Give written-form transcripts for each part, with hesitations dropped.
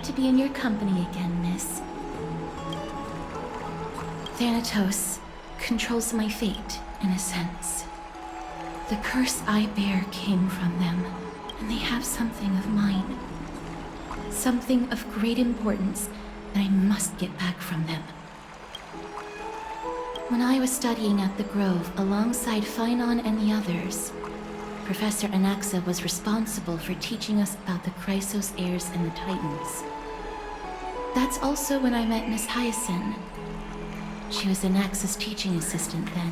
glad to be in your company again, miss. Thanatos controls my fate, in a sense. The curse I bear came from them, and they have something of mine. Something of great importance that I must get back from them. When I was studying at the Grove alongside Phynon and the others, Professor Anaxa was responsible for teaching us about the Chrysos heirs and the Titans. That's also when I met Miss Hyacinth. She was Anaxa's teaching assistant then.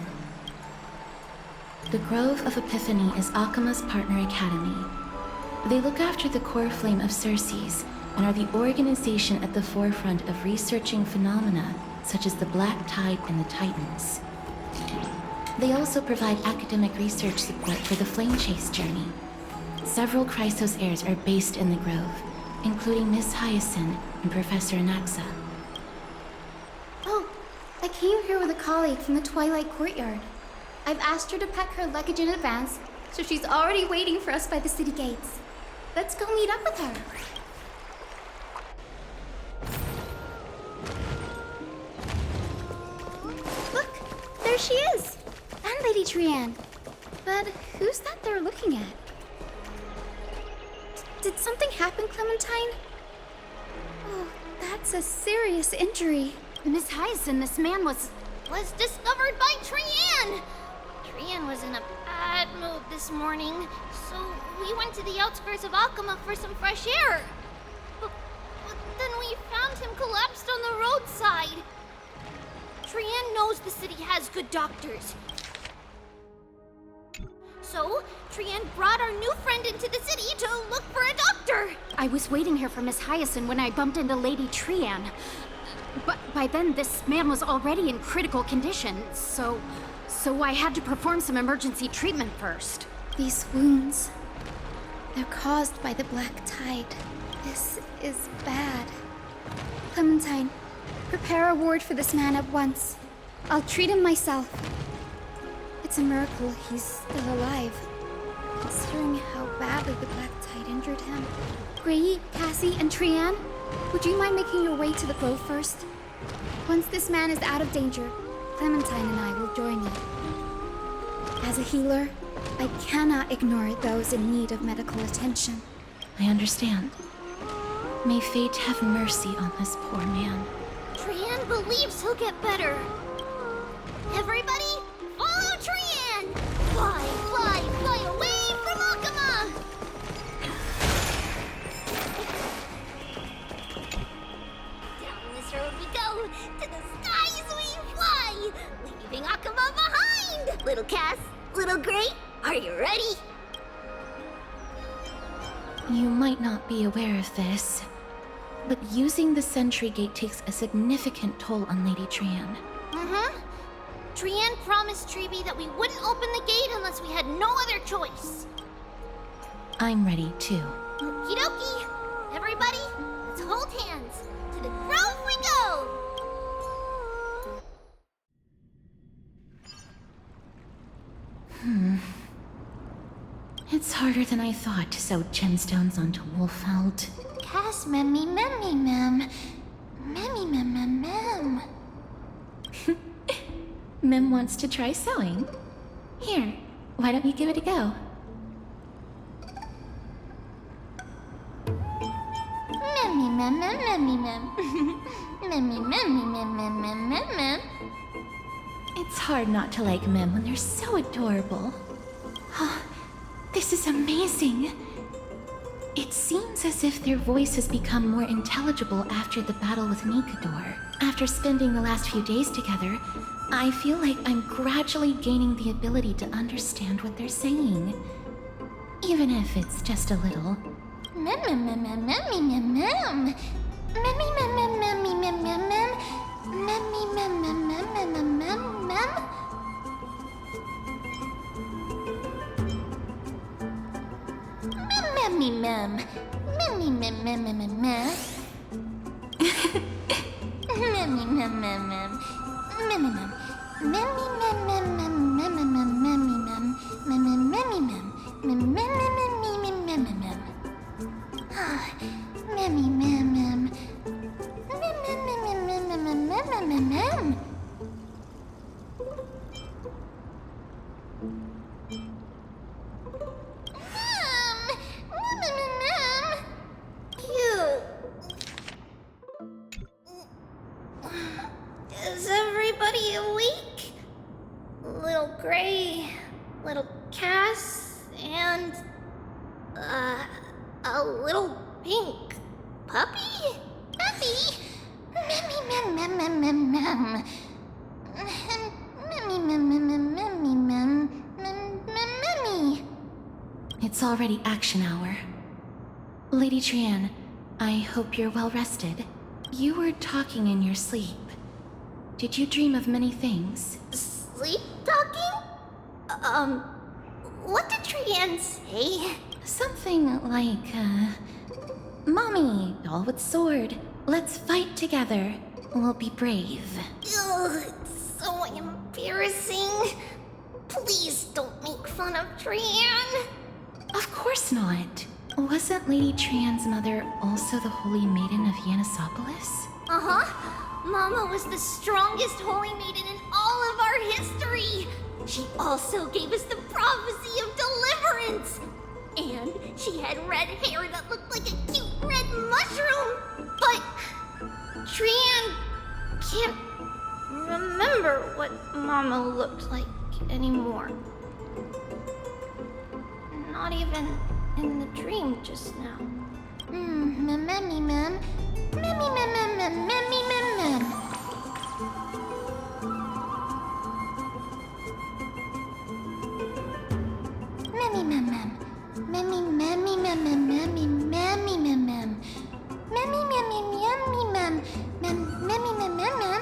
The Grove of Epiphany is Akima's partner academy. They look after the core flame of Circes and are the organization at the forefront of researching phenomena such as the Black Tide and the Titans. They also provide academic research support for the Flame Chase journey. Several Chrysos heirs are based in the Grove, including Miss Hyacinth and Professor Anaxa. Oh, I came here with a colleague from the Twilight Courtyard. I've asked her to pack her luggage in advance, so she's already waiting for us by the city gates. Let's go meet up with her. Look, there she is! And Lady Trianne. But who's that they're looking at? Did something happen, Clementine? Oh, that's a serious injury. Miss Hyacinth, this man was discovered by Trianne! Trianne was in a bad mood this morning, so we went to the outskirts of Akama for some fresh air. But then we found him collapsed on the roadside. Trianne knows the city has good doctors. So, Trianne brought our new friend into the city to look for a doctor! I was waiting here for Miss Hyacinth when I bumped into Lady Trianne. But by then, this man was already in critical condition, so I had to perform some emergency treatment first. These wounds, they're caused by the Black Tide. This is bad. Clementine, prepare a ward for this man at once. I'll treat him myself. It's a miracle he's still alive, considering how badly the Black Tide injured him. Grey, Cassie, and Trianne, would you mind making your way to the Grove first? Once this man is out of danger, Clementine and I will join you. As a healer, I cannot ignore those in need of medical attention. I understand. May fate have mercy on this poor man. Trianne believes he'll get better. Everybody, follow Trianne! Fly, fly, fly away from Akama! Down this road we go, to the skies we fly, leaving Akama behind! Little Cass, little Gray, are you ready? You might not be aware of this, but using the Sentry Gate takes a significant toll on Lady Trianne. Trianne promised Treeby that we wouldn't open the gate unless we had no other choice. I'm ready, too. Okie dokie! Everybody, let's hold hands. To the Grove we go! It's harder than I thought to sew gemstones onto Wolfeld. Cass, memmy, memmy, mem. Memmy, mem, mem, mem. Mem wants to try sewing. Here, why don't you give it a go? Memmy, mem, mem, memmy, mem. Memmy, memmy, mem, mem, mem, mem, mem. It's hard not to like Mem when they're so adorable. Oh, this is amazing. It seems as if their voice has become more intelligible after the battle with Nikador. After spending the last few days together, I feel like I'm gradually gaining the ability to understand what they're saying. Even if it's just a little. Mem, mem, mem, mem, memmy, mem, mem. Memmy, mem, mem, memmy, mem, mem, mem. Memmy, mem, mem, mem, mem, mem, mem, mem. Memmy, mem. Memmy, mem, mem, mem, mem, mem. Memmy, mem, mem, mem. Memmy, mem. Memmy, mem, mem, mem, mem, mem, mem, memmy, mem. Mem, memmy, mem. Mem, mem, mem, mem, mem, mem, mem, mem. Memmy, mem, mem. Puppy? Puppy? Mem, mem, mem, mem, mem. It's already action hour. Lady Trian, I hope you're well rested. You were talking in your sleep. Did you dream of many things? Sleep talking? What did Trian say? Something like, Mommy, doll with sword, let's fight together. We'll be brave. Ugh, it's so embarrassing. Please don't make fun of Trian. Of course not. Wasn't Lady Trian's mother also the Holy Maiden of Yanisopolis? Uh-huh. Mama was the strongest holy maiden in all of our history. She also gave us the prophecy of deliverance. And she had red hair that looked like a cute red mushroom. But Trian can't remember what Mama looked like anymore. Not even in the dream just now. Memmy mem. Memmy mem mem mem memmy mem mem. Memmy mem mem. Memmy memmy mem mem memmy memmy mem mem. Memmy memmy memmy mem. Memmy mem mem mem.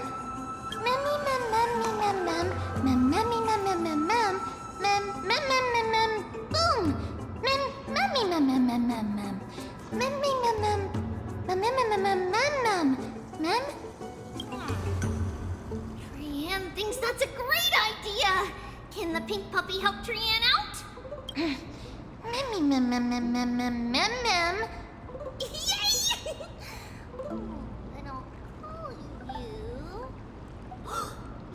Memmy mem memmy mem mem. Memmy mem mem mem mem. Mem mem mem mem. Boom. Memmy mem mem mem mem mem. Memmy mem mem. Mem? Trian thinks that's a great idea. Can the pink puppy help Trian out? Memmy mem mem mem mem mem mem mem. Yay! And I'll call you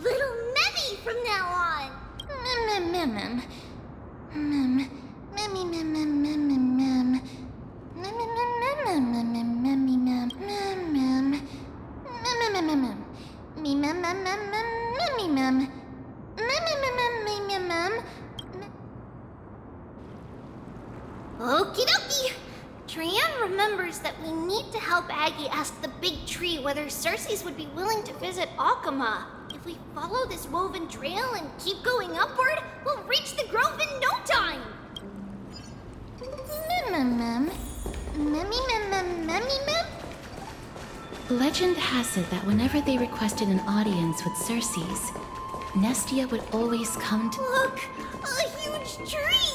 Little Memmy from now on. Mem mem mem mem. Memmy mem mem mem mem mem. Okie dokie! Trian remembers that we need to help Aggie ask the big tree whether Circes would be willing to visit Alchema. If we follow this woven trail and keep going upward, we'll reach the grove in no time! Legend has it that whenever they requested an audience with Circes, Nestia would always come to— Look! A huge tree!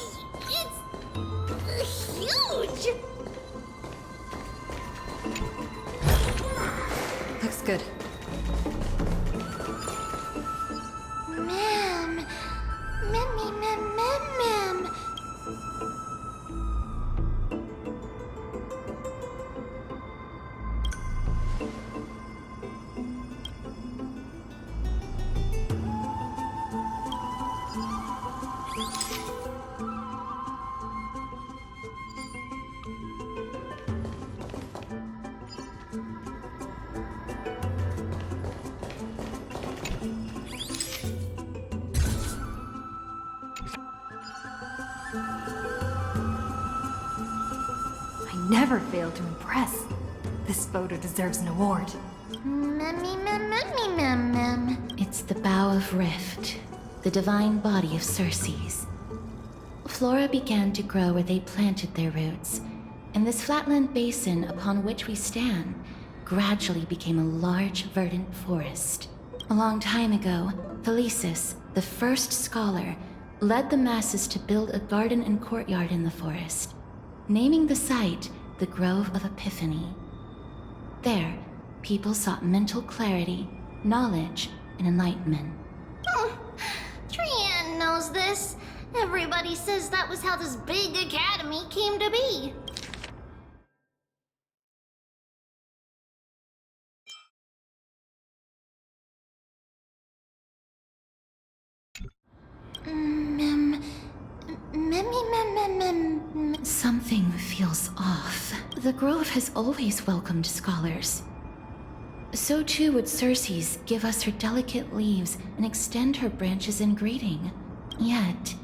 It's huge! Looks good. Ma'am. Memmy, ma'am, ma'am. Never fail to impress. This photo deserves an award. It's the Bough of Rift, the divine body of Circes. Flora began to grow where they planted their roots, and this flatland basin upon which we stand gradually became a large, verdant forest. A long time ago, Thelesis, the first scholar, led the masses to build a garden and courtyard in the forest, naming the site the Grove of Epiphany. There, people sought mental clarity, knowledge, and enlightenment. Trian knows this. Everybody says that was how this big academy came to be. Something feels off. The Grove has always welcomed scholars. So too would Circes give us her delicate leaves and extend her branches in greeting. Yet,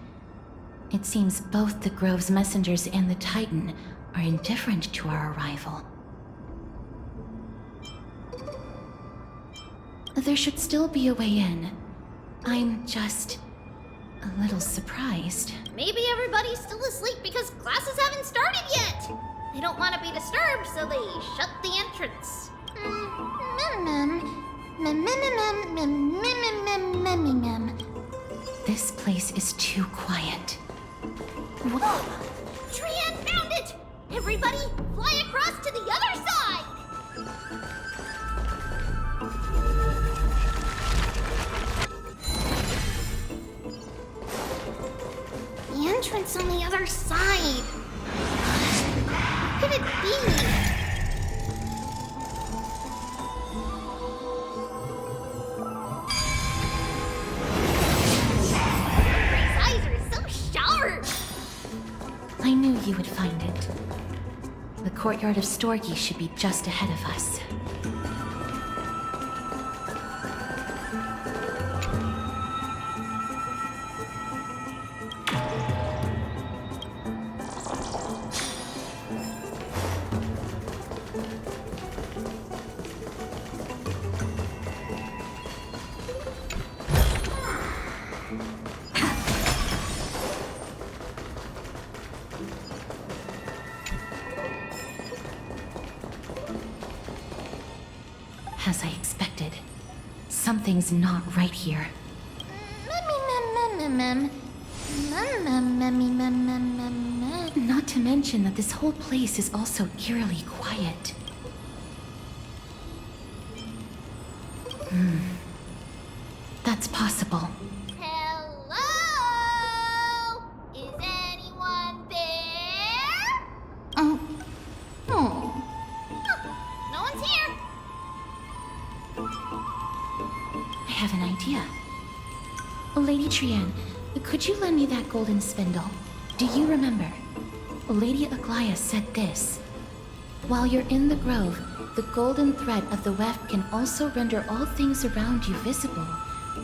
it seems both the Grove's messengers and the Titan are indifferent to our arrival. There should still be a way in. I'm just a little surprised. Maybe everybody's still asleep because classes haven't started yet. They don't want to be disturbed, so they shut the entrance. This place is too quiet. Whoa! Trian found it! Everybody, fly across to the other side! The entrance on the other side. What could it be? Ray's eyes are so sharp! I knew you would find it. The courtyard of Storgi should be just ahead of us. As I expected, something's not right here. Not to mention that this whole place is also eerily quiet. That's possible. Hello? Is anyone there? Oh, no one's here. I have an idea. Lady Trian, could you lend me that golden spindle? Do you remember? Lady Aglaia said this. While you're in the grove, the golden thread of the weft can also render all things around you visible,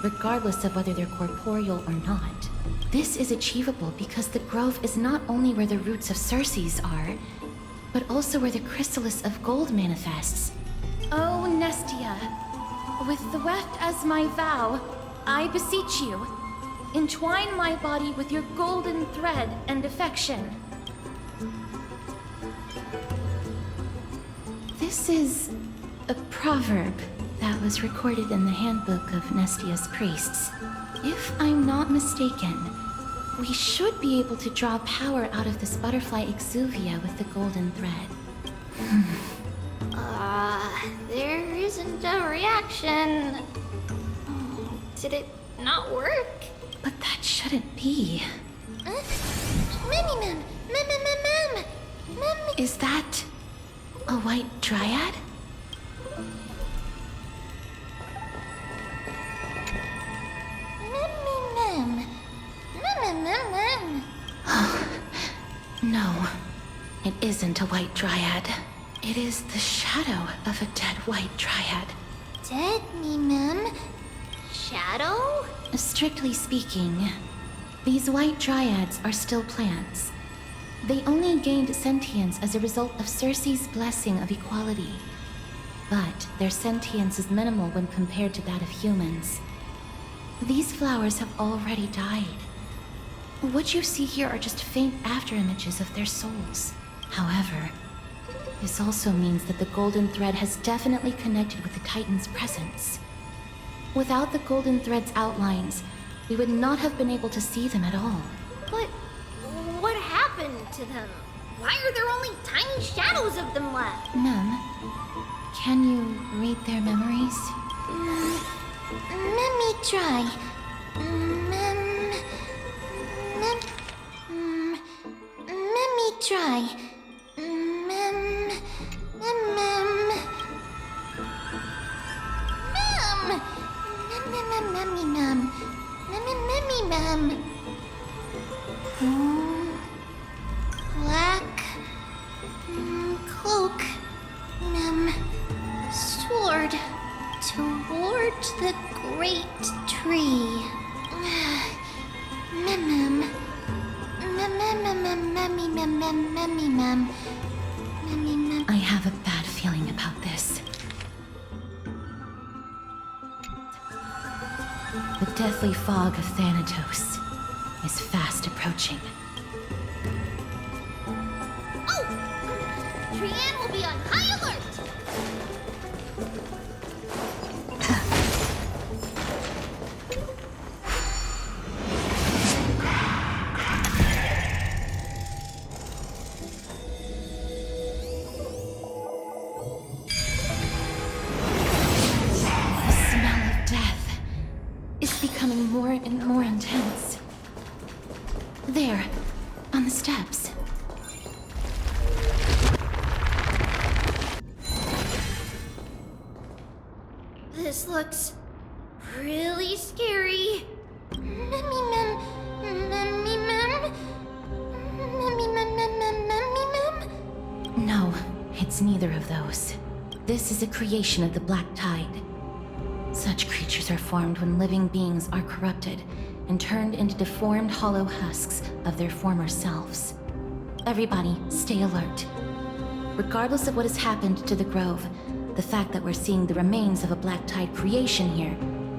regardless of whether they're corporeal or not. This is achievable because the grove is not only where the roots of Circes are, but also where the chrysalis of gold manifests. Oh, Nestia, with the weft as my vow, I beseech you, entwine my body with your golden thread and affection. This is a proverb that was recorded in the handbook of Nestia's priests. If I'm not mistaken, we should be able to draw power out of this butterfly exuvia with the golden thread. There isn't a reaction. Did it not work? But that shouldn't be. Is that a white dryad? No, it isn't a white dryad. It is the shadow of a dead white dryad. Dead me, ma'am. Shadow? Strictly speaking, these white dryads are still plants. They only gained sentience as a result of Circe's blessing of equality. But their sentience is minimal when compared to that of humans. These flowers have already died. What you see here are just faint afterimages of their souls. However, this also means that the golden thread has definitely connected with the Titan's presence. Without the golden thread's outlines, we would not have been able to see them at all. But what happened to them? Why are there only tiny shadows of them left? Mem, can you read their memories? Let me try. Let me try. Black cloak, sword toward the great tree. I have a bad feeling about this. The deathly fog of Thanatos is fast approaching. Oh! Trian will be on high alert! The smell of death is becoming more and more intense. There, on the steps. This looks really scary. Memmy mem, memmy mem, memmy mem, memmy mem. No, it's neither of those. This is a creation of the Black Tide. Such creatures are formed when living beings are corrupted and turned into deformed hollow husks of their former selves. Everybody, stay alert. Regardless of what has happened to the Grove, the fact that we're seeing the remains of a Black Tide creation here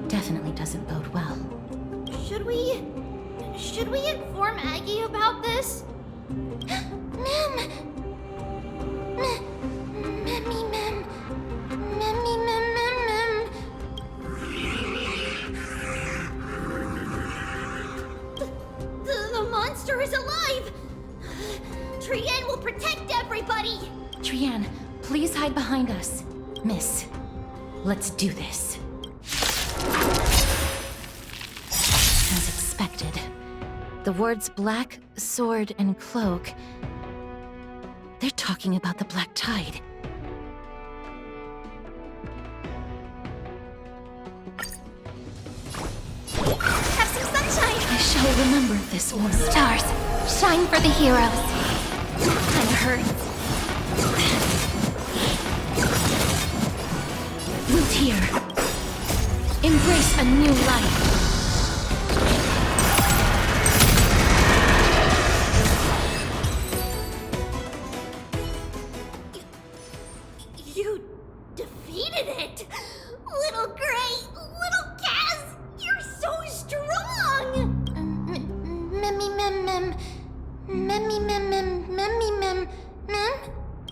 definitely doesn't bode well. Should we inform Aggie about this? Mem! Memmy mem, memmy mem, mem. The monster is alive! Trian will protect everybody! Trian, please hide behind us. Miss, let's do this. As expected, the words black, sword, and cloak, they're talking about the Black Tide. Have some sunshine! I shall remember this one. Stars, shine for the heroes. Kinda hurts. Root here. Embrace a new life. You defeated it! Little Gray, little Kaz, you're so strong! Memmy mem mem, memmy mem mem, memmy mem mem.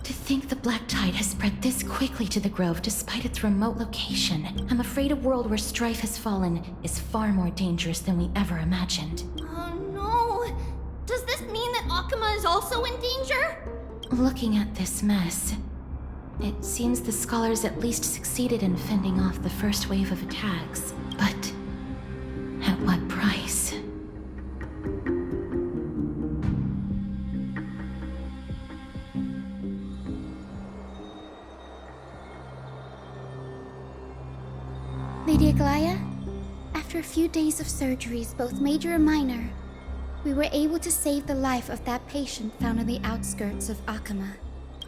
To think the Black Tide has spread this quickly to the Grove despite its remote location. I'm afraid a world where strife has fallen is far more dangerous than we ever imagined. Oh no! Does this mean that Akuma is also in danger? Looking at this mess, it seems the scholars at least succeeded in fending off the first wave of attacks. But at what price? Lady Aglaya, after a few days of surgeries, both major and minor, we were able to save the life of that patient found on the outskirts of Akuma.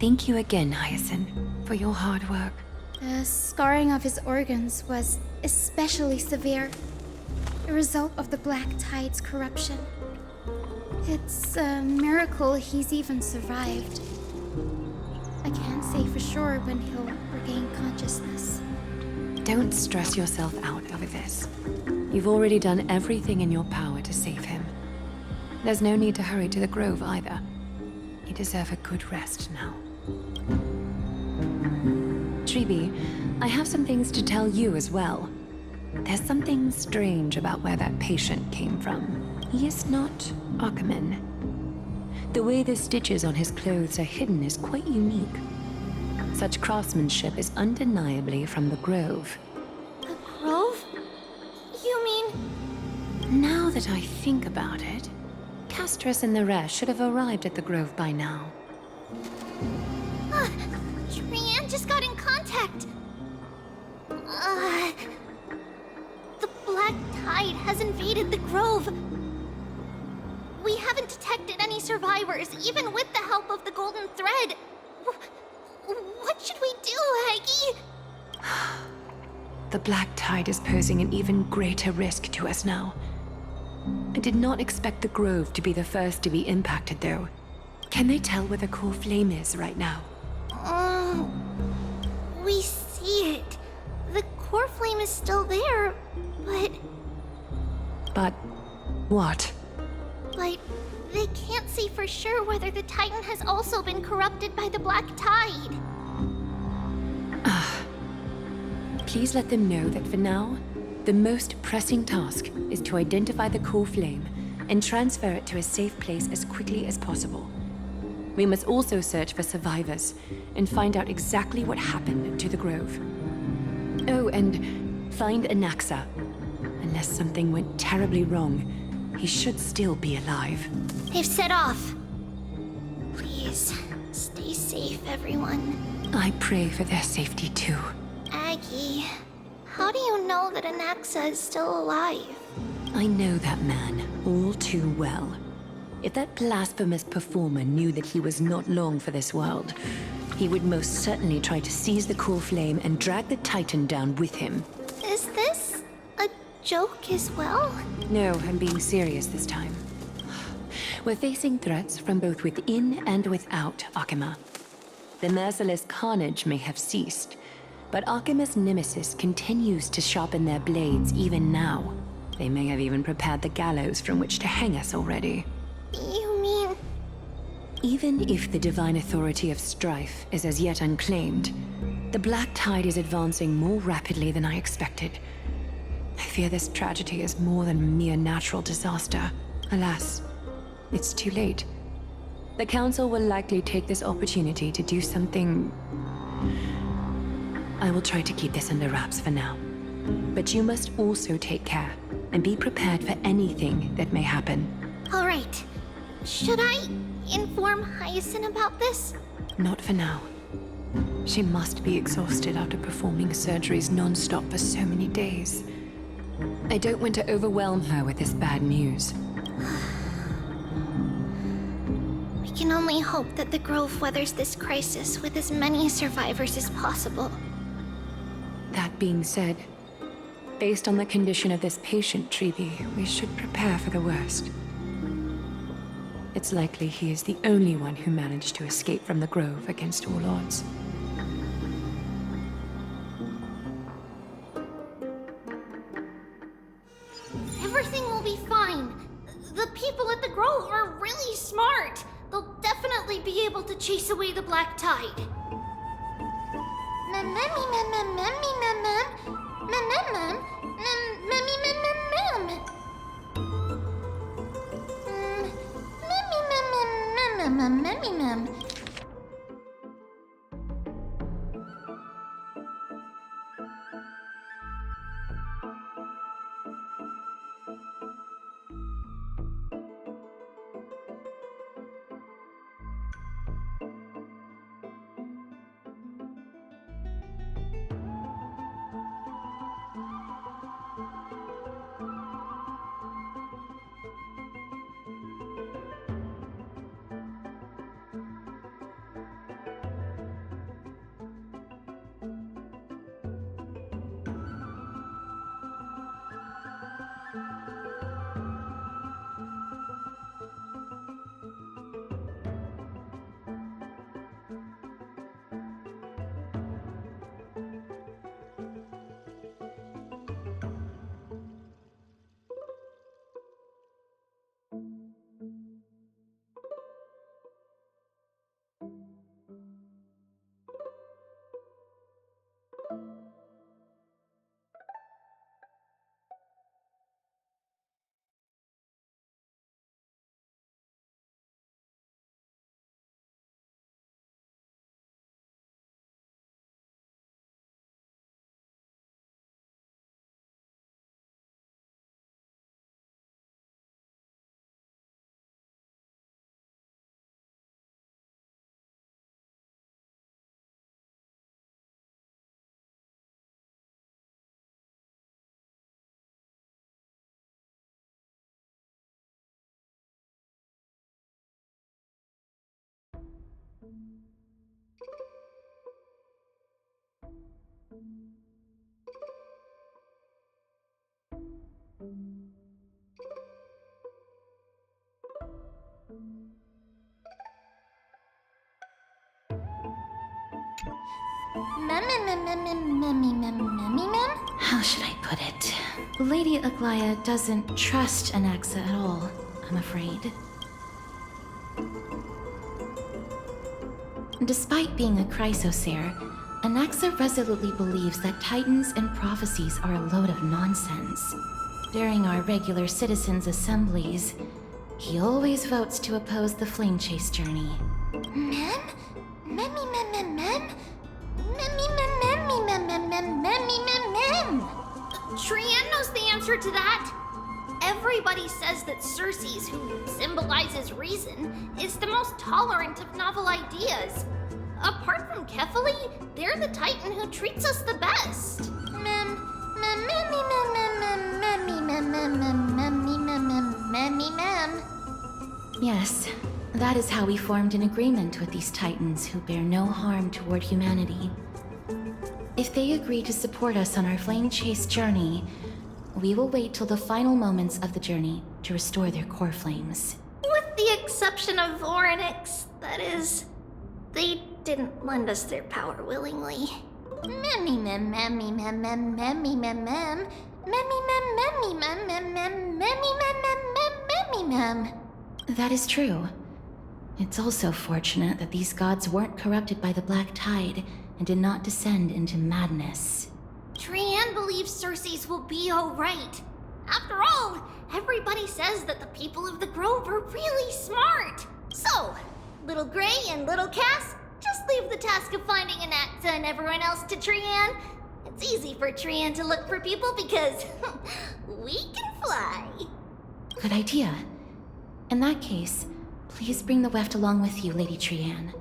Thank you again, Hyacinth, for your hard work. The scarring of his organs was especially severe, a result of the Black Tide's corruption. It's a miracle he's even survived. I can't say for sure when he'll regain consciousness. Don't stress yourself out over this. You've already done everything in your power to save him. There's no need to hurry to the Grove either. You deserve a good rest now. Tribi, I have some things to tell you as well. There's something strange about where that patient came from. He is not Akuman. The way the stitches on his clothes are hidden is quite unique. Such craftsmanship is undeniably from the Grove. The Grove? You mean... Now that I think about it, Castris and the rest should have arrived at the Grove by now. Trian just got in contact. The Black Tide has invaded the Grove. We haven't detected any survivors, even with the help of the Golden Thread. What should we do, Aggie? The Black Tide is posing an even greater risk to us now. I did not expect the Grove to be the first to be impacted, though. Can they tell where the core flame is right now? We see it. The core flame is still there, but But what? But they can't say for sure whether the Titan has also been corrupted by the Black Tide. Please let them know that for now, the most pressing task is to identify the core flame and transfer it to a safe place as quickly as possible. We must also search for survivors and find out exactly what happened to the Grove. Oh, and find Anaxa. Unless something went terribly wrong, he should still be alive. They've set off. Please, stay safe, everyone. I pray for their safety too. Aggie, how do you know that Anaxa is still alive? I know that man all too well. If that blasphemous performer knew that he was not long for this world, he would most certainly try to seize the core flame and drag the Titan down with him. Is this a joke as well? No, I'm being serious this time. We're facing threats from both within and without Akima. The merciless carnage may have ceased, but Akima's nemesis continues to sharpen their blades even now. They may have even prepared the gallows from which to hang us already. You mean... Even if the divine authority of strife is as yet unclaimed, the Black Tide is advancing more rapidly than I expected. I fear this tragedy is more than a mere natural disaster. Alas, it's too late. The Council will likely take this opportunity to do something... I will try to keep this under wraps for now. But you must also take care and be prepared for anything that may happen. All right. Should I inform Hyacinth about this? Not for now. She must be exhausted after performing surgeries non-stop for so many days. I don't want to overwhelm her with this bad news. We can only hope that the Grove weathers this crisis with as many survivors as possible. That being said, based on the condition of this patient, Treeby, we should prepare for the worst. It's likely he is the only one who managed to escape from the Grove against all odds. Everything will be fine. The people at the Grove are really smart. They'll definitely be able to chase away the Black Tide. How should I put it? Lady Aglaya doesn't trust Anaxa at all, I'm afraid. Despite being a chrysosaur, Anaxa resolutely believes that titans and prophecies are a load of nonsense. During our regular citizens' assemblies, he always votes to oppose the flame chase journey. Trian knows the answer to that. Everybody says that Circes, who symbolizes reason, is the most tolerant of novel ideas. Apart from Kefali, they're the titan who treats us the best. Yes, that is how we formed an agreement with these titans who bear no harm toward humanity. If they agree to support us on our flame chase journey, we will wait till the final moments of the journey to restore their core flames. With the exception of Orynyx, that is, they didn't lend us their power willingly. That is true. It's also fortunate that these gods weren't corrupted by the Black Tide and did not descend into madness. Trian believes Circes will be alright. After all, everybody says that the people of the Grove are really smart. So, Little Gray and Little Cass, just leave the task of finding Anaxa and everyone else to Trian. It's easy for Trian to look for people because we can fly. Good idea. In that case, please bring the weft along with you, Lady Trian.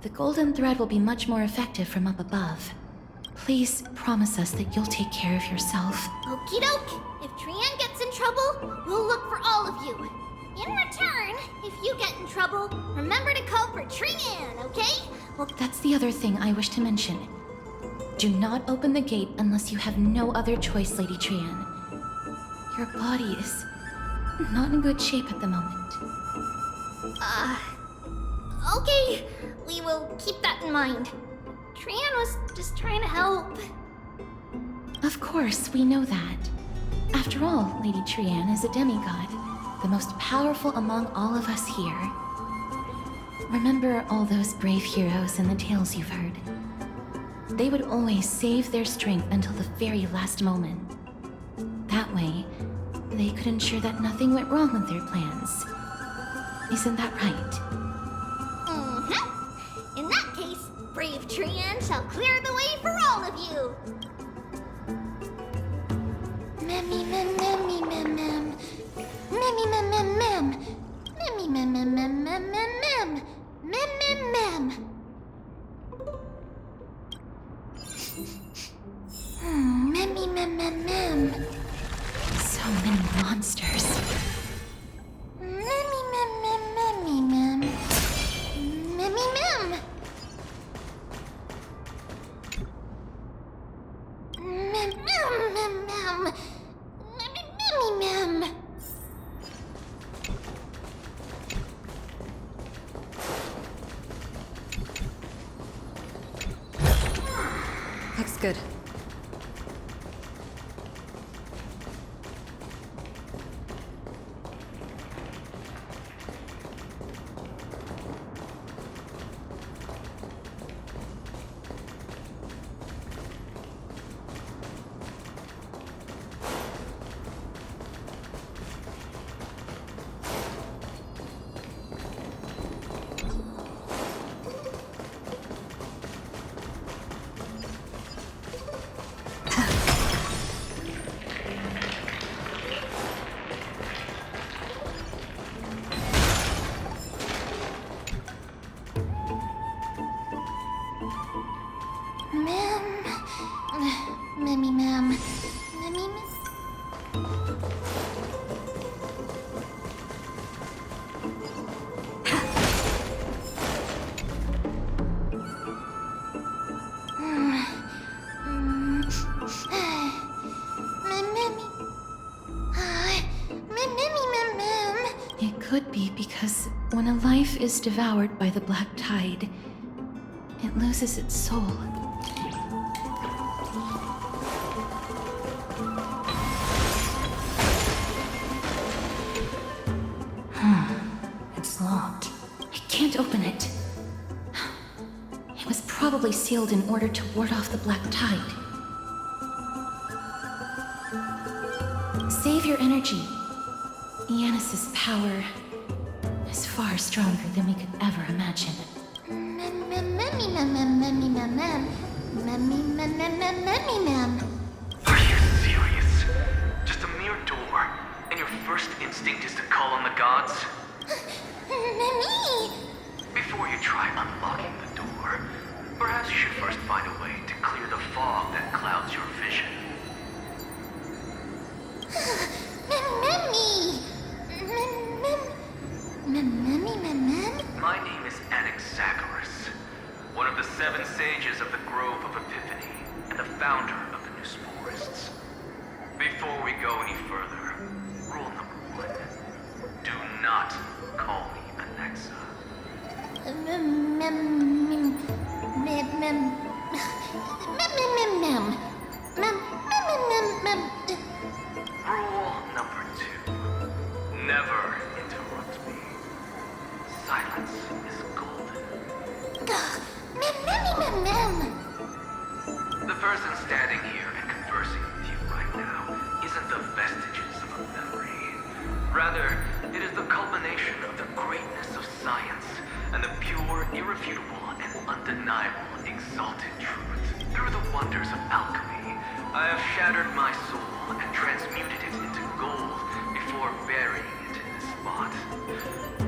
The golden thread will be much more effective from up above. Please promise us that you'll take care of yourself. Okie doke. If Trian gets in trouble, we'll look for all of you. In return, if you get in trouble, remember to call for Trian, okay? Well, that's the other thing I wish to mention. Do not open the gate unless you have no other choice, Lady Trian. Your body is not in good shape at the moment. Okay. We will keep that in mind. Trian was just trying to help. Of course, we know that. After all, Lady Trian is a demigod, the most powerful among all of us here. Remember all those brave heroes in the tales you've heard. They would always save their strength until the very last moment. That way, they could ensure that nothing went wrong with their plans. Isn't that right? In that case, brave Trian shall clear the way for all of you. So many monsters. Looks good. It could be because when a life is devoured by the Black Tide, it loses its soul. can't open it. It was probably sealed in order to ward off the black tide. Save your energy. Yanis's power is far stronger than we could ever imagine. Are you serious? Just a mere door, and your first instinct is to call on the gods? Before you try unlocking the door, perhaps you should first find a way to clear the fog that clouds your vision. My name is Anaxagoras, one of the 7 sages of the Grove of Epiphany, and the founder of the New Sporists. Before we go any further, rule number 1. Do not call me Anaxa. Rule number 2. Never interrupt me. Silence is golden. The person standing here and conversing with you right now isn't the vestiges of a memory. Rather, it is the culmination of the greatness of science and the pure, irrefutable, and undeniable exalted truth. Through the wonders of alchemy, I have shattered my soul and transmuted it into gold before burying it in this spot.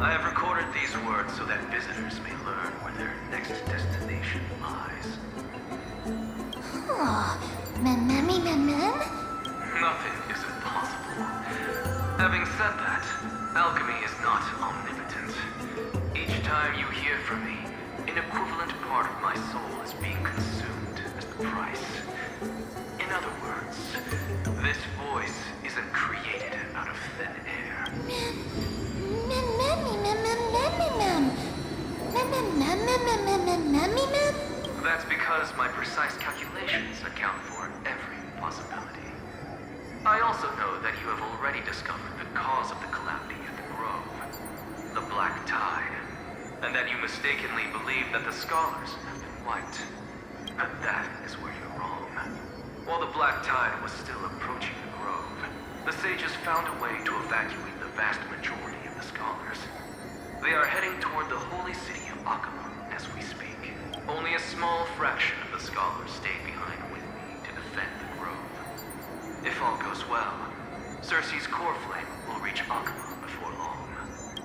I have recorded these words so that visitors may learn where their next destination lies. Nothing is impossible. Having said that, alchemy is not omnipotent. Each time you hear from me, an equivalent part of my soul is being consumed as the price. In other words, this voice isn't created out of thin air. That's because my precise calculations account for every possibility. I also know that you have already discovered the cause of the calamity at the Grove, the Black Tide, and that you mistakenly believe that the scholars have been wiped. But that is where you're wrong. While the Black Tide was still approaching the Grove, the sages found a way to evacuate the vast majority of the scholars. They are heading toward the holy city of Akama as we speak. Only a small fraction of the scholars stayed behind with me to defend the Grove. If all goes well, Circe's core flame will reach Akama before long.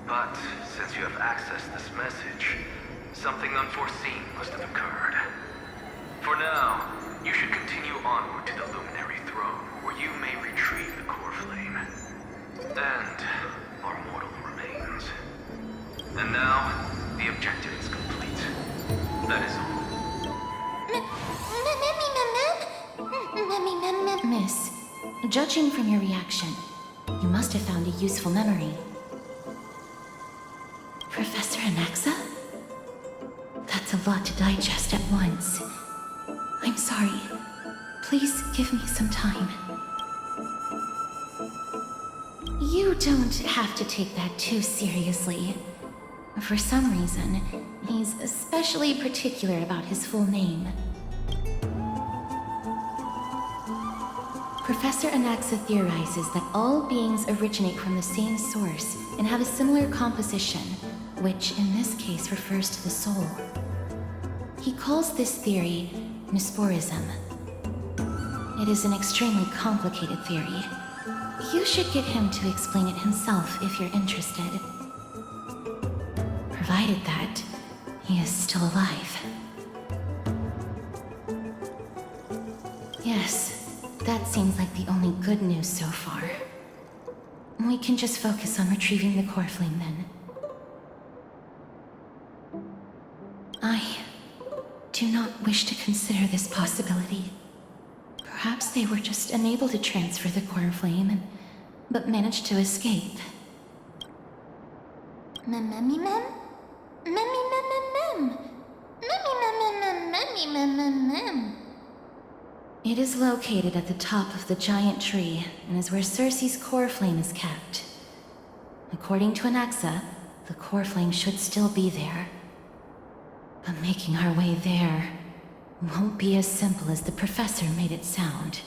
But since you have accessed this message, something unforeseen must have occurred. For now, you should continue onward to the Luminary Throne, where you may retrieve the core flame. And our mortal remains. And now, the objective is complete. That is all. Miss, judging from your reaction, you must have found a useful memory. Professor Anaxa? That's a lot to digest at once. I'm sorry. Please give me some time. You don't have to take that too seriously. For some reason, he's especially particular about his full name. Professor Anaxa theorizes that all beings originate from the same source and have a similar composition, which in this case refers to the soul. He calls this theory Nusporism. It is an extremely complicated theory. You should get him to explain it himself if you're interested. Provided that he is still alive. Yes, that seems like the only good news so far. We can just focus on retrieving the core flame then. I do not wish to consider this possibility. Perhaps they were just unable to transfer the core flame, but managed to escape. It is located at the top of the giant tree and is where Circe's core flame is kept. According to Anaxa, the core flame should still be there. But making our way there won't be as simple as the professor made it sound.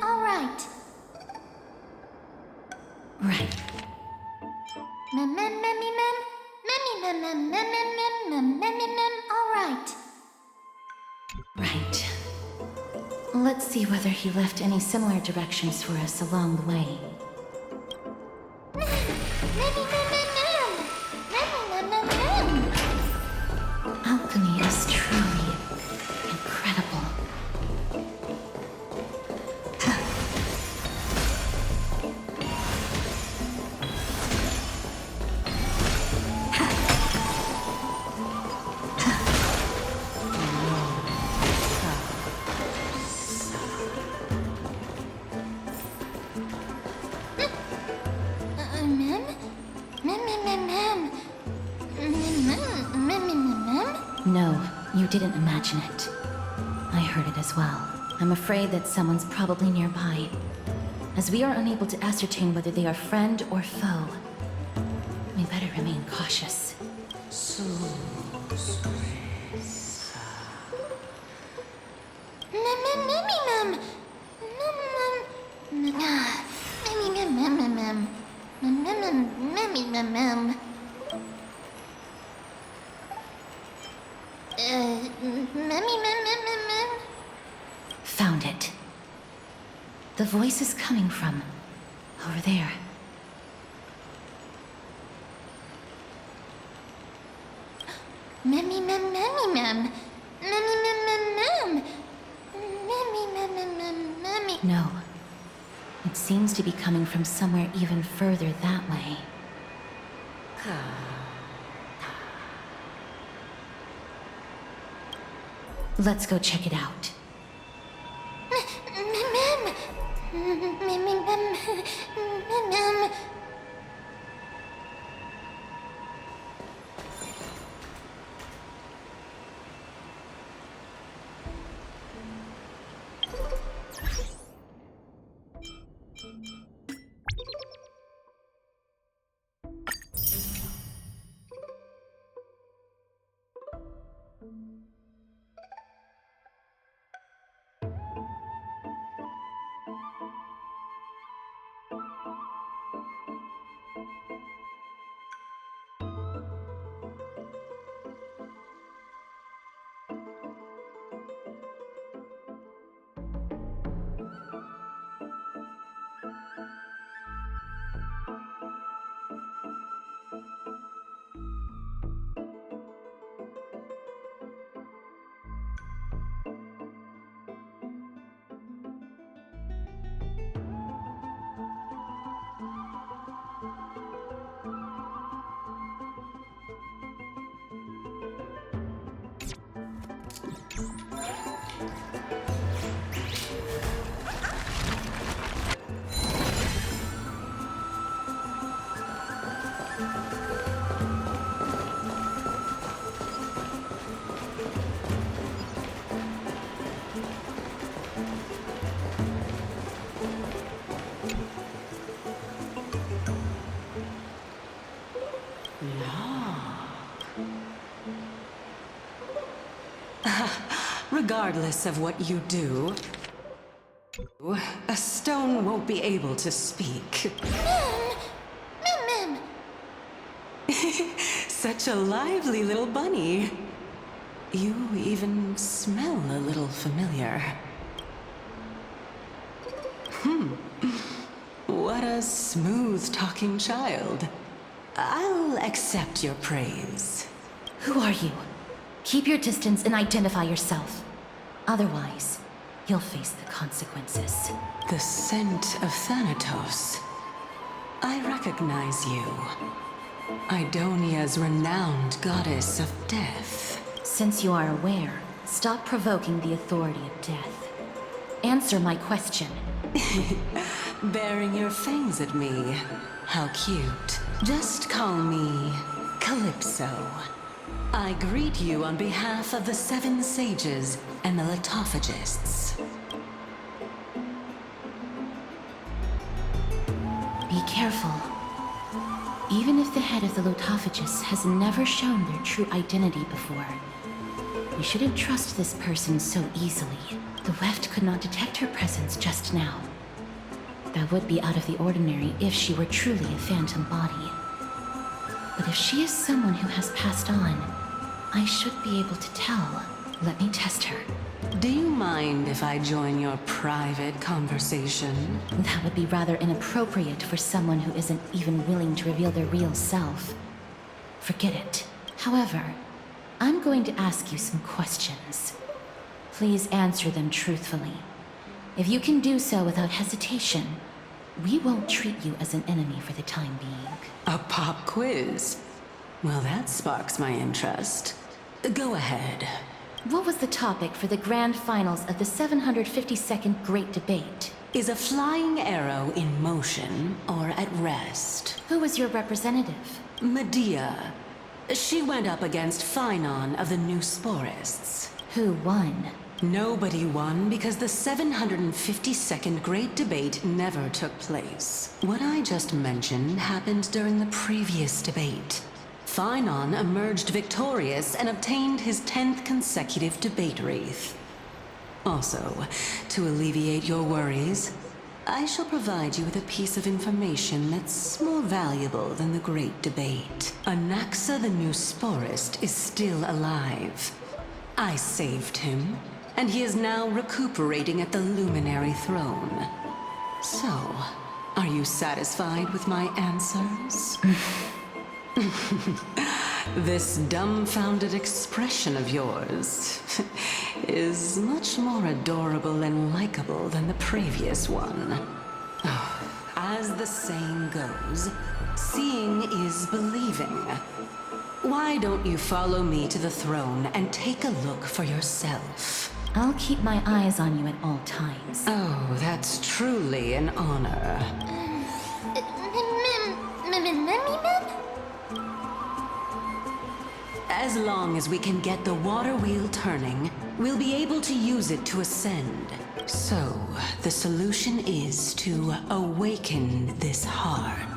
All right. Right. All right. Right. Let's see whether he left any similar directions for us along the way. Alchemy is truly incredible. No, you didn't imagine it. I heard it as well. I'm afraid that someone's probably nearby, as we are unable to ascertain whether they are friend or foe. We better remain cautious. Found it. The voice is coming from over there. No. It seems to be coming from somewhere even further that way. Let's go check it out. Regardless of what you do, a stone won't be able to speak. Such a lively little bunny. You even smell a little familiar. What a smooth-talking child. I'll accept your praise. Who are you? Keep your distance and identify yourself. Otherwise, you'll face the consequences. The scent of Thanatos. I recognize you. Idonia's renowned goddess of death. Since you are aware, stop provoking the authority of death. Answer my question. Baring your fangs at me. How cute. Just call me Calypso. I greet you on behalf of the 7 sages and the litophagists. Be careful. Even if the head of the litophagists has never shown their true identity before, we shouldn't trust this person so easily. The weft could not detect her presence just now. That would be out of the ordinary if she were truly a phantom body. But if she is someone who has passed on, I should be able to tell. Let me test her. Do you mind if I join your private conversation? That would be rather inappropriate for someone who isn't even willing to reveal their real self. Forget it. However, I'm going to ask you some questions. Please answer them truthfully. If you can do so without hesitation, we won't treat you as an enemy for the time being. A pop quiz? Well, that sparks my interest. Go ahead. What was the topic for the grand finals of the 752nd Great Debate? Is a flying arrow in motion or at rest? Who was your representative? Medea. She went up against Phynon of the New Sporists. Who won? Nobody won because the 752nd Great Debate never took place. What I just mentioned happened during the previous debate. Phynon emerged victorious and obtained his 10th consecutive debate wreath. Also, to alleviate your worries, I shall provide you with a piece of information that's more valuable than the Great Debate. Anaxa the New Sporist is still alive. I saved him, and he is now recuperating at the Luminary Throne. So, are you satisfied with my answers? This dumbfounded expression of yours is much more adorable and likable than the previous one. As the saying goes, seeing is believing. Why don't you follow me to the throne and take a look for yourself? I'll keep my eyes on you at all times. Oh, that's truly an honor. As long as we can get the water wheel turning, we'll be able to use it to ascend. So, the solution is to awaken this heart.